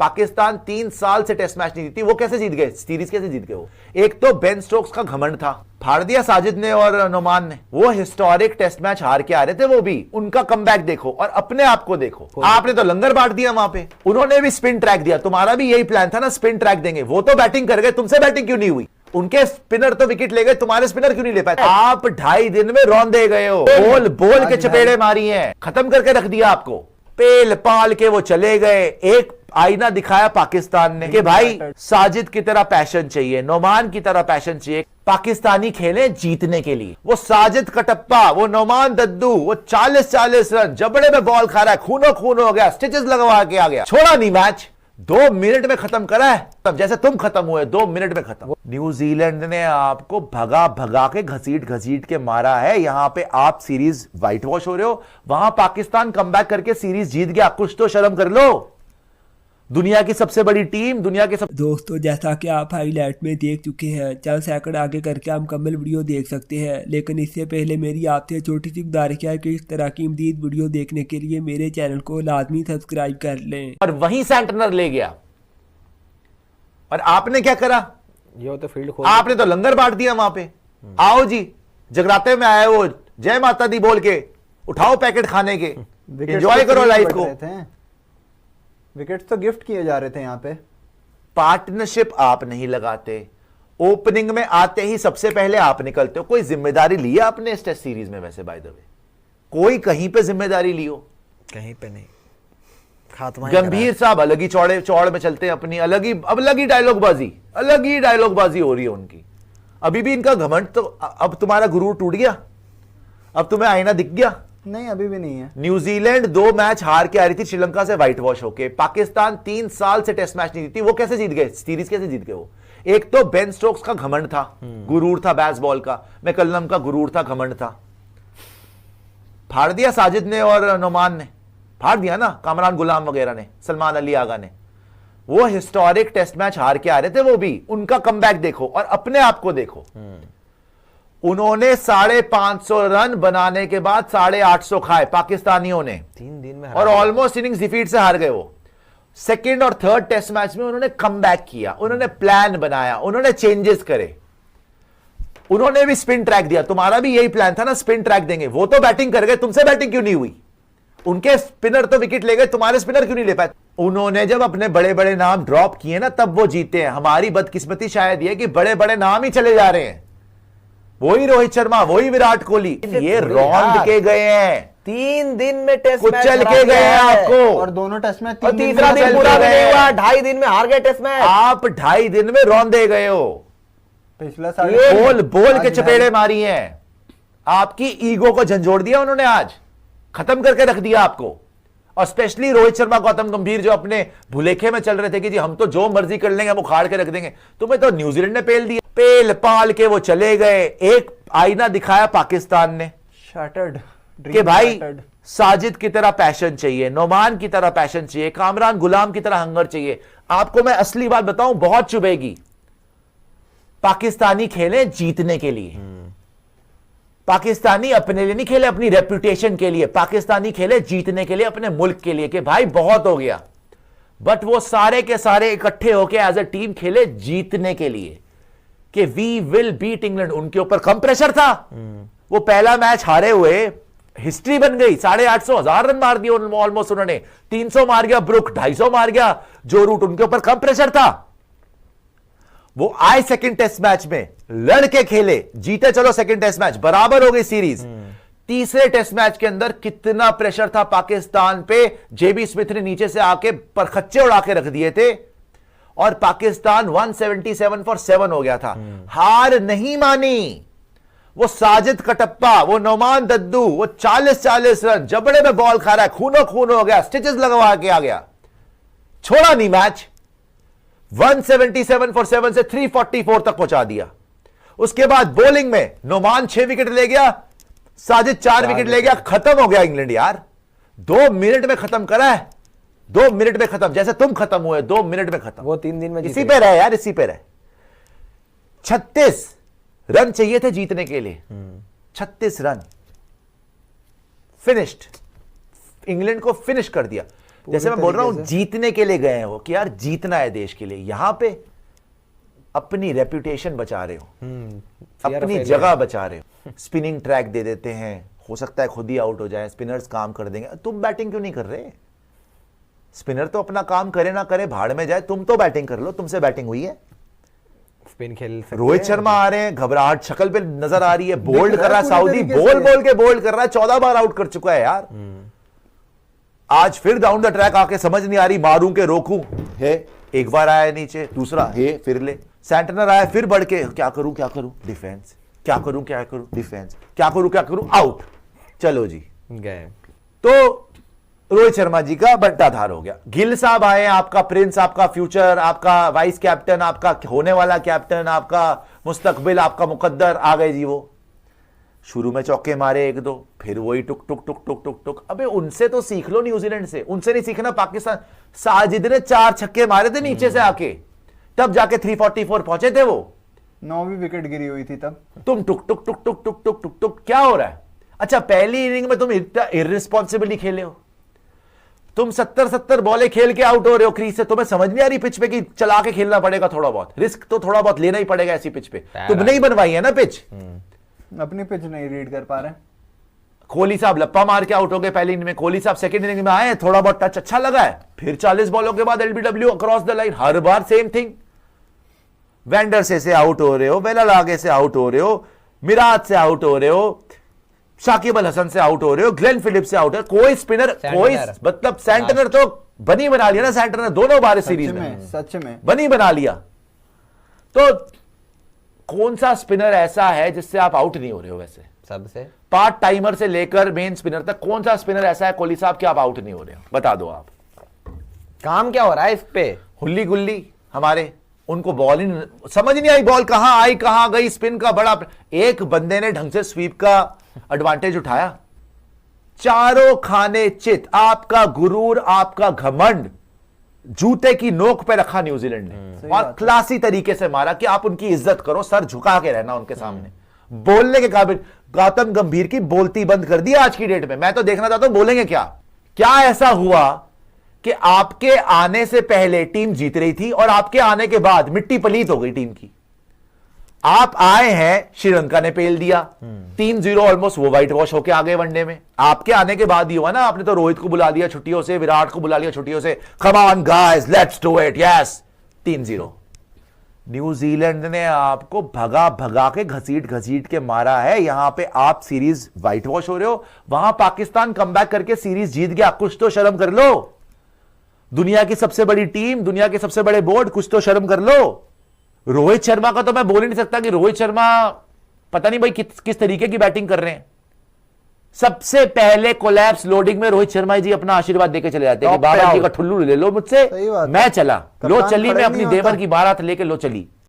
पाकिस्तान 3 साल से test match नहीं जीती, वो कैसे जीत गए, सीरीज कैसे जीत गए वो? एक तो बेन स्टोक्स का घमंड था, फाड़ दिया साजिद ने और नोमान ने। वो हिस्टोरिक टेस्ट मैच हार के आ रहे थे, वो भी उनका कमबैक देखो और अपने आप को देखो। आपने तो लंगर बांट दिया वहां पे, उन्होंने भी स्पिन ट्रैक दिया, तुम्हारा भी यही प्लान था ना, स्पिन ट्रैक देंगे। वो तो बैटिंग कर गए, तुमसे बैटिंग क्यों नहीं हुई? उनके स्पिनर तो विकेट ले गए, तुम्हारे स्पिनर क्यों नहीं ले पाए? आप 2.5 दिन में रौंदे गए हो, बोल बोल के चपेड़े मारी हैं, खत्म करके रख दिया आपको, पेल पाल के वो चले गए। एक आईना दिखाया पाकिस्तान ने कि भाई साजिद की तरह पैशन चाहिए, नोमान की तरह पैशन चाहिए, पाकिस्तानी खेले जीतने के लिए। वो साजिद कटप्पा, वो नोमान दद्दू, वो 40-40 रन जबड़े में बॉल खा रहा है, खूनो खून हो गया, स्टिचेस लगवा के आ गया, छोड़ा नहीं मैच, 2 मिनट में खत्म करा है, तब जैसे तुम खत्म हुए 2 मिनट में खत्म। न्यूजीलैंड ने आपको भगा भगा के घसीट घसीट के मारा है, यहां पे आप सीरीज व्हाइट वॉश हो रहे हो, वहां पाकिस्तान कमबैक करके सीरीज जीत गया। कुछ तो शर्म कर लो, दुनिया की सबसे बड़ी टीम, दुनिया के दोस्तों जैसा कि आप हाईलाइट में देख चुके हैं, चल सेकंड आगे करके हम मुकम्मल वीडियो देख सकते हैं, लेकिन इससे पहले मेरी आपसे छोटी सी गुजारिश है कि इस तरह की मज़ीद वीडियो देखने के लिए मेरे चैनल को लाजमी सब्सक्राइब कर लें। और वहीं सेंटनर ले गया, और आपने क्या करा? ये तो फील्ड खोल, आपने तो लंगर बांट दिया वहां पे। आओ जी, जगराते में आए हो, जय माता दी बोल के उठाओ पैकेट खाने के, एंजॉय करो लाइफ को। विकेट्स तो गिफ्ट किए जा रहे थे यहाँ पे। पार्टनरशिप आप नहीं लगाते, ओपनिंग में आते ही सबसे पहले आप निकलते हो। कोई जिम्मेदारी ली है आपने इस टेस्ट सीरीज में? वैसे बाय द वे कोई कहीं पे जिम्मेदारी ली हो? कहीं पे नहीं। खात्मा गंभीर साहब अलग ही चौड़ में चलते हैं अपनी, अलग ही डायलॉग बाजी हो रही है उनकी। अभी भी इनका घमंड, तो अब तुम्हारा गुरूर टूट गया, अब तुम्हें आईना दिख गया? नहीं, अभी भी नहीं है। न्यूजीलैंड 2 मैच हार के आ रही थी श्रीलंका से व्हाइट वॉश होके, पाकिस्तान 3 साल से टेस्ट मैच नहीं जीती, वो कैसे जीत गए, सीरीज कैसे जीत गए वो? एक तो बेन स्टोक्स का घमंड था, गुरूर था बेसबॉल का, मैकलम का गुरूर था, घमंड था, फाड़ दिया साजिद ने और नोमान ने, फाड़ दिया ना, कामरान गुलाम वगैरह ने, सलमान अली आगा ने। वो हिस्टोरिक टेस्ट मैच हार के आ रहे थे, वो भी उनका कमबैक देखो और अपने आप को देखो। उन्होंने 550 रन बनाने के बाद 850 खाए पाकिस्तानियों ने 3 दिन में, और ऑलमोस्ट इनिंग्स डिफीट से हार गए वो। सेकंड और थर्ड टेस्ट मैच में उन्होंने कमबैक किया, उन्होंने प्लान बनाया, उन्होंने चेंजेस करे, उन्होंने भी स्पिन ट्रैक दिया, तुम्हारा भी यही प्लान था ना, स्पिन ट्रैक देंगे। वो तो बैटिंग कर गए, तुमसे बैटिंग क्यों नहीं हुई? उनके स्पिनर तो विकेट ले गए, तुम्हारे स्पिनर क्यों नहीं ले पाए? उन्होंने जब अपने बड़े बड़े नाम ड्रॉप किए ना, तब वो जीते हैं। हमारी बदकिस्मती शायद ये कि बड़े बड़े नाम ही चले जा रहे हैं, वही रोहित शर्मा, वही विराट कोहली, ये रौंद के गए हैं। 3 दिन में टेस्ट मैच चल के गए हैं आपको, और दोनों टेस्ट मैच और तीसरा दिन पूरा भी नहीं हुआ, 2.5 दिन में हार गए टेस्ट मैच। आप 2.5 दिन में रौंदे गए हो, पिछला साल बोल बोल के चपेड़े मारी हैं, आपकी ईगो को झंझोड़ दिया उन्होंने, आज खत्म करके रख दिया आपको। और स्पेशली रोहित शर्मा, गौतम गंभीर जो अपने भुलेखे में चल रहे थे कि जी हम तो जो मर्जी कर लेंगे, हम उखाड़ के रख देंगे, तुम्हें तो न्यूजीलैंड ने पेल दिया, पेल पाल के वो चले गए। एक आईना दिखाया पाकिस्तान ने शैटर्ड कि भाई साजिद की तरह पैशन चाहिए, नोमान की तरह पैशन चाहिए, कामरान गुलाम की तरह हंगर चाहिए। आपको मैं असली बात बताऊं, बहुत चुभेगी, पाकिस्तानी खेले जीतने के लिए, पाकिस्तानी अपने लिए नहीं खेले, अपनी रेपुटेशन के लिए, पाकिस्तानी खेले जीतने के लिए, अपने मुल्क के लिए, कि भाई बहुत हो गया। बट वो सारे के सारे इकट्ठे होके एज अ टीम खेले जीतने के लिए, कि वी विल बीट इंग्लैंड। उनके ऊपर कम प्रेशर था, वो पहला मैच हारे हुए, हिस्ट्री बन गई, 850 1000 रन मार दिए ऑलमोस्ट उन्होंने, 300 मार गया ब्रुक, 250 मार गया जो रूट, उनके ऊपर कम प्रेशर था। वो आए सेकंड टेस्ट मैच में, लड़के खेले, जीते, चलो सेकंड टेस्ट मैच बराबर हो गई सीरीज। तीसरे टेस्ट मैच के अंदर कितना प्रेशर था पाकिस्तान पे, जेबी स्मिथ ने नीचे से आके परखच्चे उड़ा के रख दिए थे, और पाकिस्तान 177 फॉर 7 हो गया था। हार नहीं मानी, वो साजिद कटप्पा, वो नोमान दद्दू, वो 40-40 रन जबड़े में बॉल खा रहा है, खूनो खून हो गया, स्टिचेस लगवा के आ गया, छोड़ा नहीं मैच। 177 फॉर 7 से 344 तक पहुंचा दिया। उसके बाद बॉलिंग में नोमान 6 विकेट ले गया, साजिद 4 विकेट ले गया, खत्म हो गया इंग्लैंड यार। 2 मिनट में खत्म करा है, 2 मिनट में खत्म, जैसे तुम खत्म हुए 2 मिनट में खत्म। वो 3 दिन में इसी पे रहे यार, इसी पे रहे। 36 रन चाहिए थे जीतने के लिए, 36 रन, फिनिश्ड, इंग्लैंड को फिनिश कर दिया। जैसे मैं बोल रहा हूं तरीके से। जीतने के लिए गए हैं वो कि यार जीतना है देश के लिए, यहां पे अपनी रेपुटेशन बचा रहे हो, fear of अपनी failure। जगह बचा रहे हो। स्पिनिंग ट्रैक दे देते हैं, हो सकता है खुद ही आउट हो जाए, स्पिनर्स काम कर देंगे, तुम बैटिंग क्यों नहीं कर रहे? स्पिनर तो अपना काम करे ना करे भाड़ में जाए, तुम तो बैटिंग कर लो, तुमसे बैटिंग हुई है। स्पिन खेल सकते रोहित हैं। शर्मा आ रहे हैं, घबराहट शक्ल पे नजर आ रही है, बोल्ड दिख कर रहा रहा है है पूरी सऊदी, तरीके बोल से। बोल के बोल्ड कर रहा है, 14 बार आउट कर चुका है यार। आज फिर डाउन द ट्रैक आके समझ नहीं आ रही, मारूं के रोकूं है, एक बार आया नीचे, दूसरा है, फिर ले सैंटनर आया, फिर बढ़ के क्या करूं डिफेंस, क्या करूं डिफेंस, क्या करूं आउट। चलो जी, गए। तो रोहित शर्मा जी का बंटाधार हो गया। गिल साहब आए, आपका प्रिंस, आपका फ्यूचर, आपका वाइस कैप्टन, आपका होने वाला कैप्टन, आपका मुस्तकबिल, आपका मुकद्दर, आ गए जी वो। शुरू में चौके मारे एक दो, फिर वही टुक टुक टुक टुक टुक टुक। अबे उनसे तो सीख लो, न्यूजीलैंड से, उनसे नहीं सीखना पाकिस्तान। साजिद ने 4 छक्के मारे थे नीचे से आके, तब जाके 344 पहुंचे थे वो। 9वीं विकेट गिरी हुई थी तब। तुम टुक टुक टुक टुक टुक टुक टुक टुक, क्या हो रहा है? अच्छा, पहली इनिंग में तुम इतना इररिस्पॉन्सिबली खेले हो, तुम 70 बॉलें खेल के आउट हो रहे हो क्रीज से। तुम्हें समझ नहीं आ रही पिच पे कि चला के खेलना पड़ेगा, थोड़ा बहुत रिस्क तो थोड़ा बहुत लेना ही पड़ेगा ऐसी पिच पे। तुमने ही बनवाई है ना पिच। अपनी पिच नहीं रीड कर पा रहे। कोहली साहब लप्पा मार के आउट हो गए पहली इनिंग में, कोहली साहब सेकंड इनिंग में आए, थोड़ा बहुत टच अच्छा लगा है, फिर 40 बॉलों के बाद LBW across the line, her bar same thing. Vandersay से आउट हो रहे हो, वेलालागे से आउट हो रहे हो, मिराज से आउट हो रहे हो, शाकिब अल हसन से आउट हो रहे हो, ग्लेन फिलिप से आउट है, कोई स्पिनर, कोई मतलब सैंटनर तो बनी बना लिया ना, सैंटनर दोनों बार इस सीरीज में सच में बनी बना लिया। तो कौन सा स्पिनर ऐसा है जिससे आप आउट नहीं हो रहे हो? वैसे सबसे पार्ट टाइमर से लेकर मेन स्पिनर तक कौन सा स्पिनर ऐसा है कोहली साहब कि आप आउट नहीं हो रहे हो? बता दो आप। काम क्या हो रहा है इस पे? हुल्ली गुल्ली हमारे, उनको बॉल ही समझ नहीं आई, बॉल कहां आई कहां गई। स्पिन का बड़ा, एक बंदे ने ढंग से स्वीप का एडवांटेज उठाया, चारों खाने चित। आपका गुरूर, आपका घमंड जूते की नोक पे रखा न्यूजीलैंड ने, और क्लासी तरीके से मारा कि आप उनकी इज्जत करो, सर झुका के रहना उनके सामने। बोलने के काबिल गौतम गंभीर की बोलती बंद कर दी आज की डेट में। मैं तो देखना चाहता हूं बोलेंगे क्या। क्या ऐसा हुआ कि आपके आने से पहले टीम जीत रही थी और आपके आने के बाद मिट्टी पलीत हो गई टीम की? आप आए हैं, श्रीलंका ने पेल दिया 3-0, ऑलमोस्ट वो व्हाइट वॉश होके आ गए वनडे में। आपके आने के बाद ही हुआ ना, आपने तो रोहित को बुला लिया छुट्टियों से, विराट को बुला लिया छुट्टियों से, come on guys let's do it, yes 3-0। New Zealand ने आपको भगा भगा के घसीट के मारा है। यहां पे आप सीरीज व्हाइट वॉश हो रहे हो, वहां पाकिस्तान कमबैक करके सीरीज जीत गया। कुछ तो शर्म कर लो, दुनिया की सबसे बड़ी टीम, दुनिया के सबसे बड़े बोर्ड, कुछ तो शर्म कर लो। रोहित शर्मा का तो मैं बोल ही नहीं सकता कि रोहित शर्मा पता नहीं भाई किस तरीके की बैटिंग कर रहे हैं। सबसे पहले कोलैप्स लोडिंग में रोहित शर्मा जी अपना आशीर्वाद देके चले जाते हैं कि बाबा जी का ठुल्लू ले लो मुझसे, सही बात है। मैं चला, लो कप्तान चली, खड़ा मैं ही अपनी नहीं होता। देवर की बारात लेके लो चली।